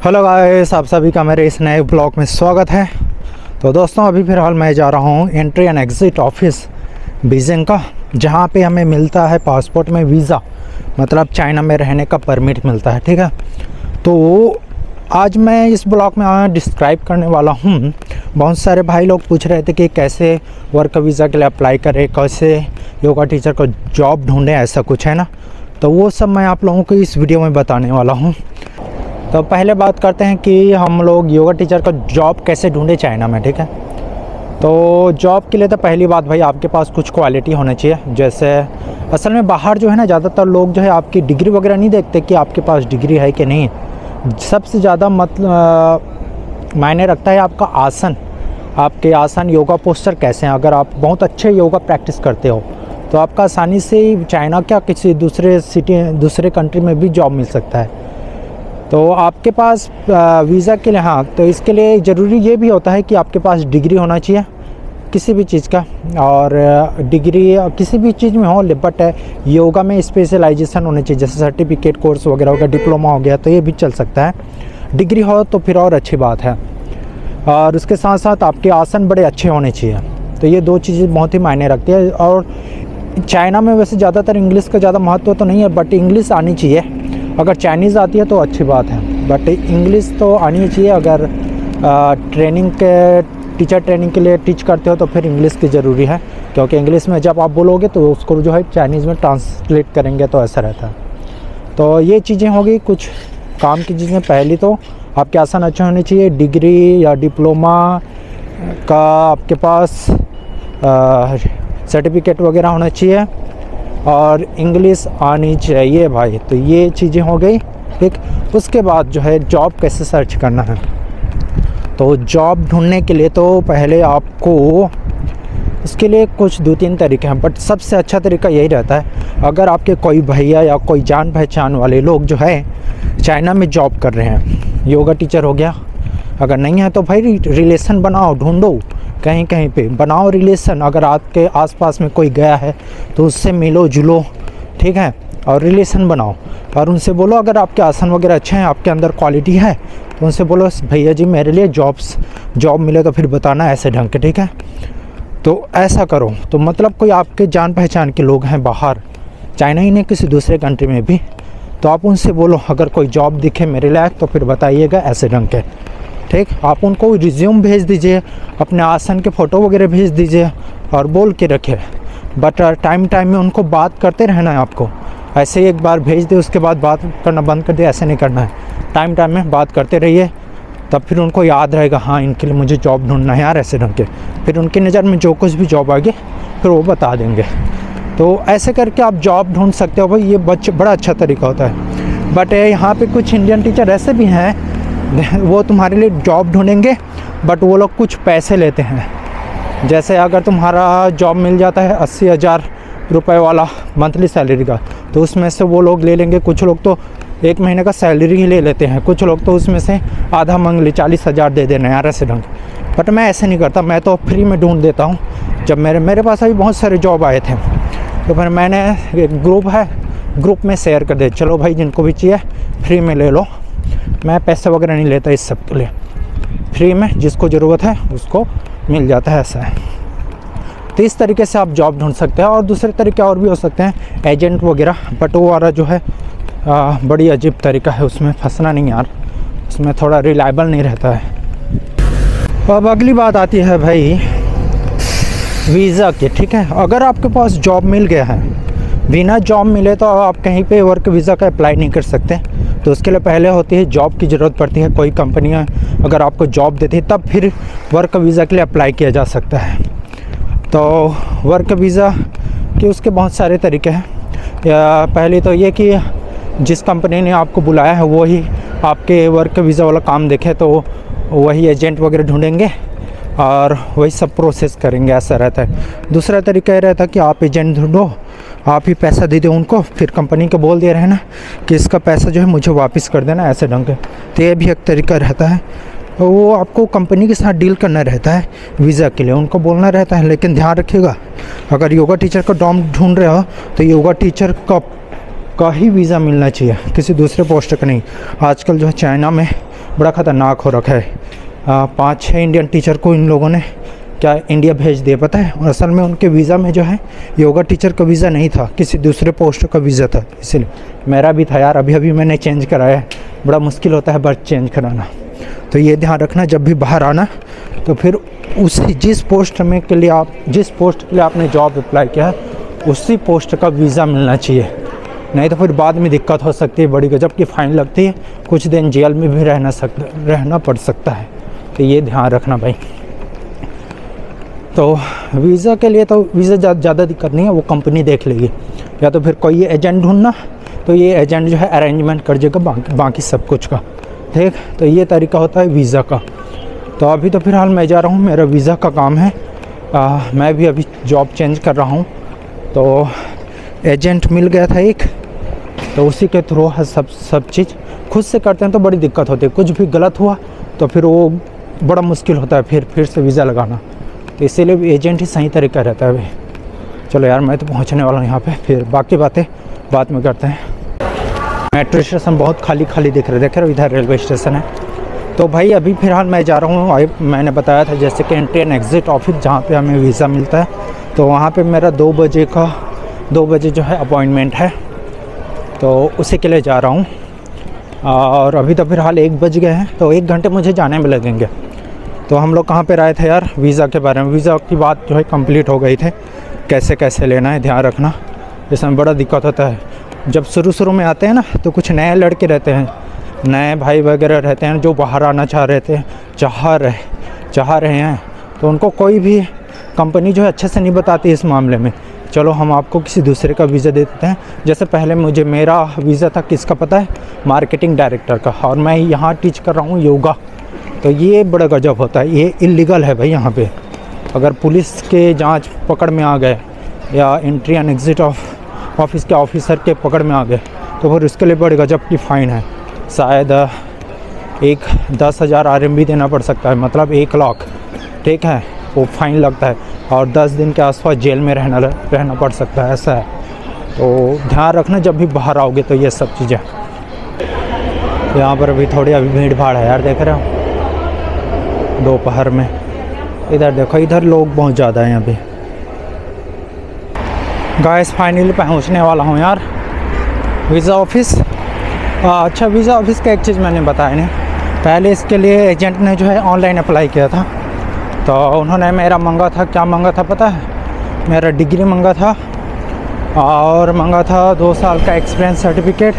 Hello guys, आप सभी का मेरे इस नए ब्लॉग में स्वागत है। तो दोस्तों, अभी फ़िलहाल मैं जा रहा हूँ entry and exit office Beijing का, जहाँ पे हमें मिलता है पासपोर्ट में वीज़ा, मतलब चाइना में रहने का परमिट मिलता है। ठीक है, तो आज मैं इस ब्लॉग में डिस्क्राइब करने वाला हूँ। बहुत सारे भाई लोग पूछ रहे थे कि कैसे वर्क वीज़ा के लिए अप्लाई करें, कैसे योगा टीचर को जॉब ढूँढें, ऐसा कुछ है ना। तो वो सब मैं आप लोगों को इस वीडियो में बताने वाला हूँ। तो पहले बात करते हैं कि हम लोग योगा टीचर का जॉब कैसे ढूंढे चाइना में। ठीक है, तो जॉब के लिए तो पहली बात भाई आपके पास कुछ क्वालिटी होना चाहिए। जैसे असल में बाहर जो है ना, ज़्यादातर लोग जो है आपकी डिग्री वगैरह नहीं देखते कि आपके पास डिग्री है कि नहीं। सबसे ज़्यादा मायने रखता है आपका आसन, आपके आसन, योगा पोस्चर कैसे हैं। अगर आप बहुत अच्छे योगा प्रैक्टिस करते हो तो आपका आसानी से चाइना क्या किसी दूसरे कंट्री में भी जॉब मिल सकता है। तो आपके पास वीज़ा के लिए, हाँ, तो इसके लिए ज़रूरी ये भी होता है कि आपके पास डिग्री होना चाहिए किसी भी चीज़ का। और डिग्री किसी भी चीज़ में हो, बट योगा में स्पेशलाइजेशन होनी चाहिए। जैसे सर्टिफिकेट कोर्स वगैरह हो गया, डिप्लोमा हो गया, तो ये भी चल सकता है। डिग्री हो तो फिर और अच्छी बात है। और उसके साथ साथ आपके आसन बड़े अच्छे होने चाहिए। तो ये दो चीज़ें बहुत ही मायने रखती है। और चाइना में वैसे ज़्यादातर इंग्लिश का ज़्यादा महत्व तो नहीं है, बट इंग्लिश आनी चाहिए। अगर चाइनीज़ आती है तो अच्छी बात है, बट इंग्लिश तो आनी चाहिए। अगर टीचर ट्रेनिंग के लिए टीच करते हो तो फिर इंग्लिश की ज़रूरी है, क्योंकि इंग्लिश में जब आप बोलोगे तो उसको जो है चाइनीज़ में ट्रांसलेट करेंगे, तो ऐसा रहता है। तो ये चीज़ें होगी कुछ काम की चीज़ें। पहली तो आपके आसन अच्छे होने चाहिए, डिग्री या डिप्लोमा का आपके पास सर्टिफिकेट वगैरह होना चाहिए, और इंग्लिश आनी चाहिए भाई। तो ये चीज़ें हो गई। ठीक, उसके बाद जो है जॉब कैसे सर्च करना है। तो जॉब ढूंढने के लिए तो पहले आपको इसके लिए कुछ 2-3 तरीके हैं, बट सबसे अच्छा तरीका यही रहता है, अगर आपके कोई भैया या कोई जान पहचान वाले लोग जो है चाइना में जॉब कर रहे हैं, योगा टीचर हो गया। अगर नहीं है तो भाई रिलेशन बनाओ, ढूंढो, कहीं कहीं पे बनाओ रिलेशन। अगर आपके आसपास में कोई गया है तो उससे मिलो जुलो, ठीक है, और रिलेशन बनाओ। और उनसे बोलो, अगर आपके आसन वगैरह अच्छे हैं, आपके अंदर क्वालिटी है, तो उनसे बोलो भैया जी मेरे लिए जॉब मिले तो फिर बताना ऐसे ढंग के। ठीक है, तो ऐसा करो। तो मतलब कोई आपके जान पहचान के लोग हैं बाहर, चाइना ही नहीं किसी दूसरे कंट्री में भी, तो आप उनसे बोलो अगर कोई जॉब दिखे मेरे लायक तो फिर बताइएगा ऐसे ढंग के। ठीक, आप उनको रिज्यूम भेज दीजिए, अपने आसन के फ़ोटो वगैरह भेज दीजिए और बोल के रखे। बट टाइम में उनको बात करते रहना है आपको। ऐसे ही एक बार भेज दे उसके बाद बात करना बंद कर दे, ऐसे नहीं करना है। टाइम में बात करते रहिए, तब फिर उनको याद रहेगा हाँ इनके लिए मुझे जॉब ढूंढना है यार, ऐसे ढंग के। फिर उनकी नज़र में जो कुछ भी जॉब आगे फिर वो बता देंगे। तो ऐसे करके आप जॉब ढूंढ सकते हो भाई। ये बड़ा अच्छा तरीका होता है। बट यहाँ पर कुछ इंडियन टीचर ऐसे भी हैं, वो तुम्हारे लिए जॉब ढूंढेंगे, बट वो लोग कुछ पैसे लेते हैं। जैसे अगर तुम्हारा जॉब मिल जाता है 80,000 रुपये वाला मंथली सैलरी का, तो उसमें से वो लोग ले लेंगे। कुछ लोग तो 1 महीने का सैलरी ही ले लेते हैं, कुछ लोग तो उसमें से आधा मांग ले, 40,000 दे देना यार, ऐसे ढंग। बट मैं ऐसे नहीं करता, मैं तो फ्री में ढूंढ देता हूँ। जब मेरे पास अभी बहुत सारे जॉब आए थे, तो फिर मैंने एक ग्रुप में शेयर कर दे, चलो भाई जिनको भी चाहिए फ्री में ले लो। मैं पैसे वगैरह नहीं लेता इस सब के लिए, फ्री में जिसको ज़रूरत है उसको मिल जाता है, ऐसा है। तो इस तरीके से आप जॉब ढूंढ सकते हैं। और दूसरे तरीके और भी हो सकते हैं, एजेंट वगैरह, बट वो वाला जो है बड़ी अजीब तरीका है, उसमें फंसना नहीं यार, उसमें थोड़ा रिलायबल नहीं रहता है। अब अगली बात आती है भाई वीज़ा की। ठीक है, अगर आपके पास जॉब मिल गया है, बिना जॉब मिले तो आप कहीं पे वर्क वीज़ा का अप्लाई नहीं कर सकते। तो उसके लिए पहले होती है जॉब की ज़रूरत पड़ती है। कोई कंपनियां अगर आपको जॉब देती है तब फिर वर्क वीज़ा के लिए अप्लाई किया जा सकता है। तो वर्क वीज़ा के उसके बहुत सारे तरीके हैं। पहले तो ये कि जिस कंपनी ने आपको बुलाया है वो ही आपके वर्क वीज़ा वाला काम देखे, तो वही एजेंट वगैरह ढूंढेंगे और वही सब प्रोसेस करेंगे, ऐसा रहता है। दूसरा तरीका ये रहता है कि आप एजेंट ढूंढो, आप ही पैसा दे दो उनको, फिर कंपनी को बोल दे रहे हैं ना कि इसका पैसा जो है मुझे वापस कर देना, ऐसे ढंग के। तो ये भी एक तरीका रहता है। तो वो आपको कंपनी के साथ डील करना रहता है वीज़ा के लिए, उनको बोलना रहता है। लेकिन ध्यान रखिएगा, अगर योगा टीचर का जॉब ढूंढ रहे हो तो योगा टीचर का ही वीज़ा मिलना चाहिए, किसी दूसरे पोस्ट का नहीं। आजकल जो है चाइना में बड़ा ख़तरनाक हो रखा है। 5-6 इंडियन टीचर को इन लोगों ने क्या इंडिया भेज दिया पता है। और असल में उनके वीज़ा में जो है योगा टीचर का वीज़ा नहीं था, किसी दूसरे पोस्ट का वीज़ा था, इसलिए मेरा भी था यार, अभी मैंने चेंज कराया है। बड़ा मुश्किल होता है बर्थ चेंज कराना, तो ये ध्यान रखना जब भी बाहर आना तो फिर जिस पोस्ट के लिए आपने जॉब अप्लाई किया है उसी पोस्ट का वीज़ा मिलना चाहिए, नहीं तो फिर बाद में दिक्कत हो सकती है, बड़ी गजब की फ़ाइन लगती है, कुछ दिन जेल में भी रहना पड़ सकता है। तो ये ध्यान रखना भाई। तो वीज़ा के लिए तो वीज़ा ज़्यादा दिक्कत नहीं है, वो कंपनी देख लेगी, या तो फिर कोई एजेंट ढूंढना, तो ये एजेंट जो है अरेंजमेंट कर देगा बाकी सब कुछ का, ठीक। तो ये तरीका होता है वीज़ा का। तो अभी तो फ़िलहाल मैं जा रहा हूँ, मेरा वीज़ा का काम है। मैं भी अभी जॉब चेंज कर रहा हूँ, तो एजेंट मिल गया था एक, तो उसी के थ्रू सब चीज़ खुद से करते हैं तो बड़ी दिक्कत होती है। कुछ भी गलत हुआ तो फिर वो बड़ा मुश्किल होता है फिर से वीज़ा लगाना, तो इसीलिए भी एजेंट ही सही तरीका रहता है भाई। चलो यार मैं तो पहुंचने वाला हूँ यहाँ पे, फिर बाकी बातें बाद में करते हैं। मेट्रो स्टेशन बहुत खाली दिख रहा है, देख रहे हो इधर रेलवे स्टेशन है। तो भाई अभी फ़िलहाल मैं जा रहा हूँ, मैंने बताया था जैसे कि एंट्री एंड एग्ज़िट ऑफिस जहाँ पे हमें वीज़ा मिलता है, तो वहाँ पे मेरा 2 बजे जो है अपॉइंटमेंट है, तो उसी के लिए जा रहा हूँ। और अभी तो फ़िलहाल 1 बज गए हैं, तो 1 घंटे मुझे जाने में लगेंगे। तो हम लोग कहाँ पे रहे थे यार, वीज़ा के बारे में। वीज़ा की बात जो है कंप्लीट हो गई थे, कैसे लेना है ध्यान रखना, इसमें बड़ा दिक्कत होता है। जब शुरू में आते हैं ना तो कुछ नए लड़के रहते हैं, नए भाई वगैरह रहते हैं जो बाहर आना चाह रहे हैं, तो उनको कोई भी कंपनी जो है अच्छे से नहीं बताती इस मामले में। चलो हम आपको किसी दूसरे का वीज़ा दे देते हैं। जैसे पहले मेरा वीज़ा था किसका पता है, मार्केटिंग डायरेक्टर का, और मैं यहाँ टीच कर रहा हूँ योगा। तो ये बड़ा गजब होता है, ये इल्लीगल है भाई यहाँ पे। अगर पुलिस के जांच पकड़ में आ गए या एंट्री एंड एग्ज़िट ऑफिस के ऑफिसर के पकड़ में आ गए तो फिर उसके लिए बड़ी गजब की फ़ाइन है, शायद 10,000 RMB देना पड़ सकता है, मतलब 1 लाख, ठीक है, वो फ़ाइन लगता है। और 10 दिन के आसपास जेल में रहना पड़ सकता है, ऐसा है। तो ध्यान रखना जब भी बाहर आओगे तो ये सब चीज़ें। यहाँ पर अभी भीड़ भाड़ है यार, देख रहे हो दोपहर में। इधर देखो, इधर लोग बहुत ज़्यादा हैं अभी। गाइस फाइनली पहुँचने वाला हूँ यार वीज़ा ऑफिस। अच्छा, वीज़ा ऑफिस का एक चीज़ मैंने बताया नहीं, पहले इसके लिए एजेंट ने जो है ऑनलाइन अप्लाई किया था, तो उन्होंने क्या मांगा था पता है, मेरा डिग्री मांगा था और मांगा था 2 साल का एक्सपीरियंस सर्टिफिकेट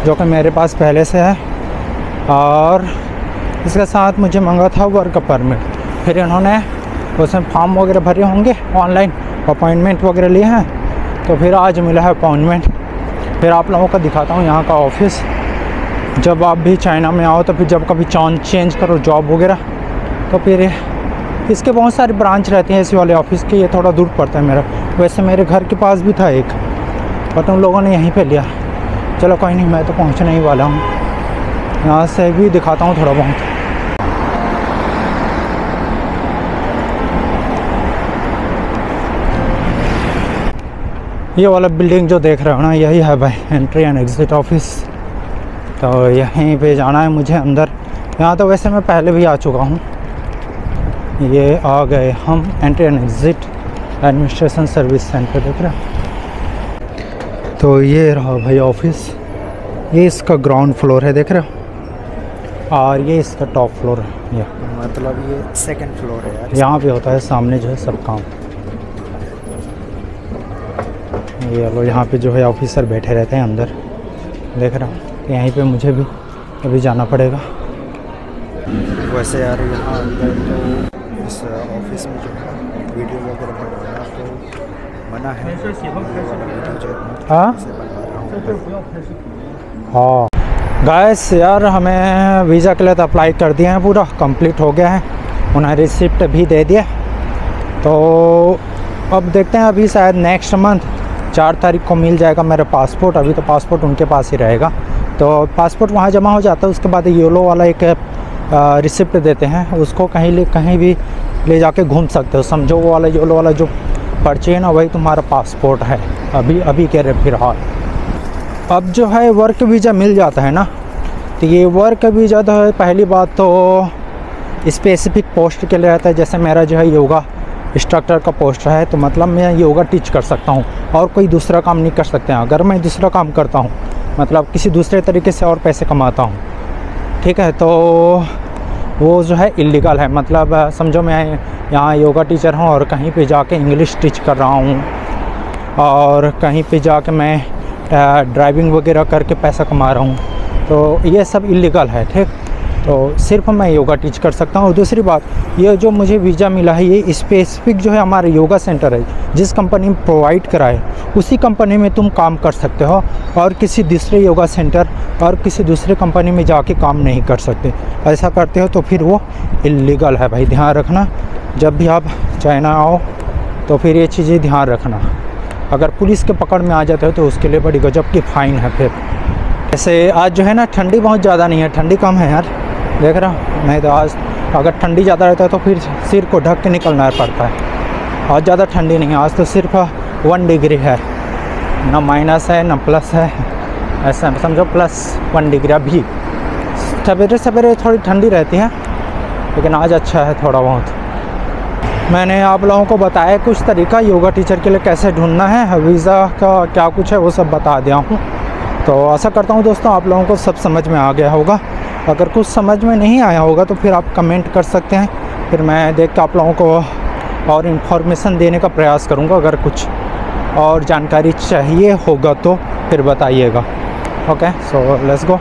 जो कि मेरे पास पहले से है, और इसके साथ मुझे मांगा था वर्क परमिट। फिर इन्होंने उसमें फॉर्म वगैरह भरे होंगे, ऑनलाइन अपॉइंटमेंट वगैरह लिए हैं, तो फिर आज मिला है अपॉइंटमेंट। फिर आप लोगों को दिखाता हूँ यहाँ का ऑफिस। जब आप भी चाइना में आओ तो फिर जब कभी चेंज करो जॉब वगैरह, तो फिर इसके बहुत सारी ब्रांच रहती हैं इसी वाले ऑफिस के। ये थोड़ा दूर पड़ता है मेरा, वैसे मेरे घर के पास भी था एक, पर तुम लोगों ने यहीं पे लिया। चलो कोई नहीं, मैं तो पहुँचने ही वाला हूँ, यहाँ से भी दिखाता हूँ थोड़ा बहुत। ये वाला बिल्डिंग जो देख रहे हो ना, यही है भाई एंट्री एंड एग्ज़िट ऑफिस। तो यहीं पे जाना है मुझे अंदर। यहाँ तो वैसे मैं पहले भी आ चुका हूँ। ये आ गए हम entry and exit administration service centre, देख रहे हो। तो ये रहा भाई ऑफिस, ये इसका ग्राउंड फ्लोर है, देख रहे हो, और ये इसका टॉप फ्लोर है। ये मतलब ये 2nd फ्लोर है यार। यहाँ पे होता है सामने जो है सब काम। ये लो, यहाँ पे जो है ऑफिसर बैठे रहते हैं अंदर, देख रहा हूँ। यहीं पे मुझे भी अभी जाना पड़ेगा। वैसे यार यहाँ अंदर तो इस ऑफिस में जो है वीडियो वगैरह बनाना तो मना है। हाँ गाइस यार, हमें वीज़ा के लिए तो अप्लाई कर दिए हैं, पूरा कंप्लीट हो गया है, उन्हें रिसिप्ट भी दे दिया। तो अब देखते हैं, अभी शायद नेक्स्ट मंथ 4 तारीख को मिल जाएगा मेरा पासपोर्ट। अभी तो पासपोर्ट उनके पास ही रहेगा, तो पासपोर्ट वहाँ जमा हो जाता है। उसके बाद येलो वाला एक रिसिप्ट देते हैं, उसको कहीं भी ले जाके घूम सकते हो, समझो। वो वाला येलो वाला जो पर्ची है ना, वही तुम्हारा पासपोर्ट है अभी के फिलहाल। अब जो है वर्क वीज़ा मिल जाता है ना, तो ये वर्क वीज़ा तो है, पहली बात तो स्पेसिफिक पोस्ट के लिए रहता है। जैसे मेरा जो है योगा इंस्ट्रक्टर का पोस्ट है, तो मतलब मैं योगा टीच कर सकता हूँ और कोई दूसरा काम नहीं कर सकते हैं। अगर मैं दूसरा काम करता हूँ, मतलब किसी दूसरे तरीके से और पैसे कमाता हूँ, ठीक है, तो वो जो है इल्लीगल है। मतलब समझो मैं यहाँ योगा टीचर हूँ और कहीं पे जाके इंग्लिश टीच कर रहा हूँ और कहीं पे जाके मैं ड्राइविंग वगैरह करके पैसा कमा रहा हूँ, तो ये सब इल्लीगल है, ठीक। तो सिर्फ मैं योगा टीच कर सकता हूँ। और दूसरी बात, ये जो मुझे वीज़ा मिला है, ये स्पेसिफिक जो है हमारे योगा सेंटर है, जिस कंपनी में प्रोवाइड कराए उसी कंपनी में तुम काम कर सकते हो और किसी दूसरे योगा सेंटर और किसी दूसरे कंपनी में जाके काम नहीं कर सकते। ऐसा करते हो तो फिर वो इल्लीगल है भाई, ध्यान रखना। जब भी आप चाइना आओ तो फिर ये चीज़ें ध्यान रखना। अगर पुलिस के पकड़ में आ जाते हो तो उसके लिए बड़ी गजब की फ़ाइन है। फिर ऐसे आज जो है ना, ठंडी बहुत ज़्यादा नहीं है, ठंडी कम है यार, देख रहा हूँ। नहीं तो आज अगर ठंडी ज़्यादा रहता है तो फिर सिर को ढक के निकलना पड़ता है। आज ज़्यादा ठंडी नहीं है, आज तो सिर्फ 1 डिग्री है, ना माइनस है ना प्लस है, ऐसा समझो +1 डिग्री। अभी सवेरे सवेरे थोड़ी ठंडी रहती है, लेकिन आज अच्छा है थोड़ा बहुत। मैंने आप लोगों को बताया कुछ तरीका योगा टीचर के लिए कैसे ढूंढना है, वीज़ा का क्या कुछ है वो सब बता दिया हूँ। तो आशा करता हूँ दोस्तों आप लोगों को सब समझ में आ गया होगा। अगर कुछ समझ में नहीं आया होगा तो फिर आप कमेंट कर सकते हैं, फिर मैं देख के आप लोगों को और इन्फॉर्मेशन देने का प्रयास करूँगा। अगर कुछ और जानकारी चाहिए होगा तो फिर बताइएगा। Okay, so let's go.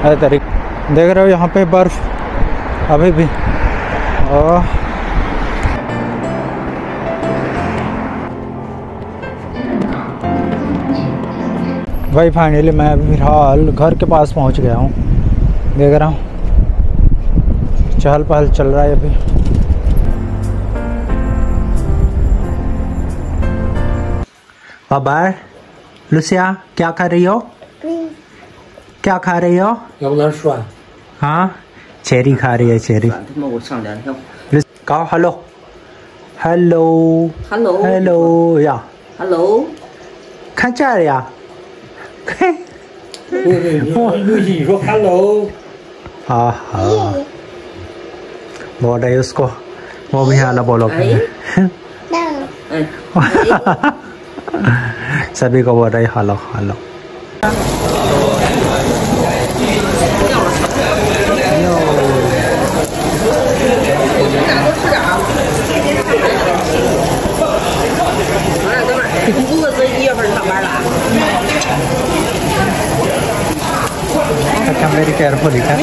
देख रहे हो यहाँ पे बर्फ़ अभी भी। भाई फाइनली मैं अभी फिलहाल घर के पास पहुंच गया हूं। देख रहा हूं चहल पहल चल रहा है अभी। बाबा लुसिया क्या खा रही हो? क्या खा रही हो? हाँ, चेरी खा रही है, चेरी। कहो हेलो हेलो हेलो हेलो या हेलो看这儿呀。你说 hello हाँ हाँ बोल रही उसको, वो भी हाला बोलो। सभी को बोल रही हेलो हेलो। वेरी केयरफुल है।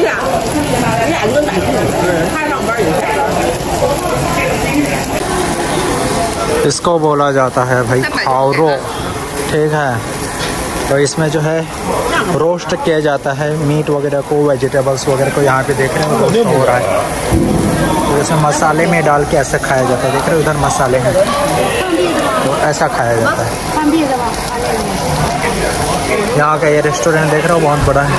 इसको बोला जाता है भाई खाओरो, ठीक है। तो इसमें जो है रोस्ट किया जाता है मीट वगैरह को, वेजिटेबल्स वगैरह को। यहाँ पे देख रहे हैं रोस्ट हो रहा है, तो इसमें मसाले में डाल के ऐसे खाया जाता है। देख रहे हो उधर मसाले हैं, तो ऐसा खाया जाता है। यहाँ का ये रेस्टोरेंट देख रहे हो बहुत बड़ा है।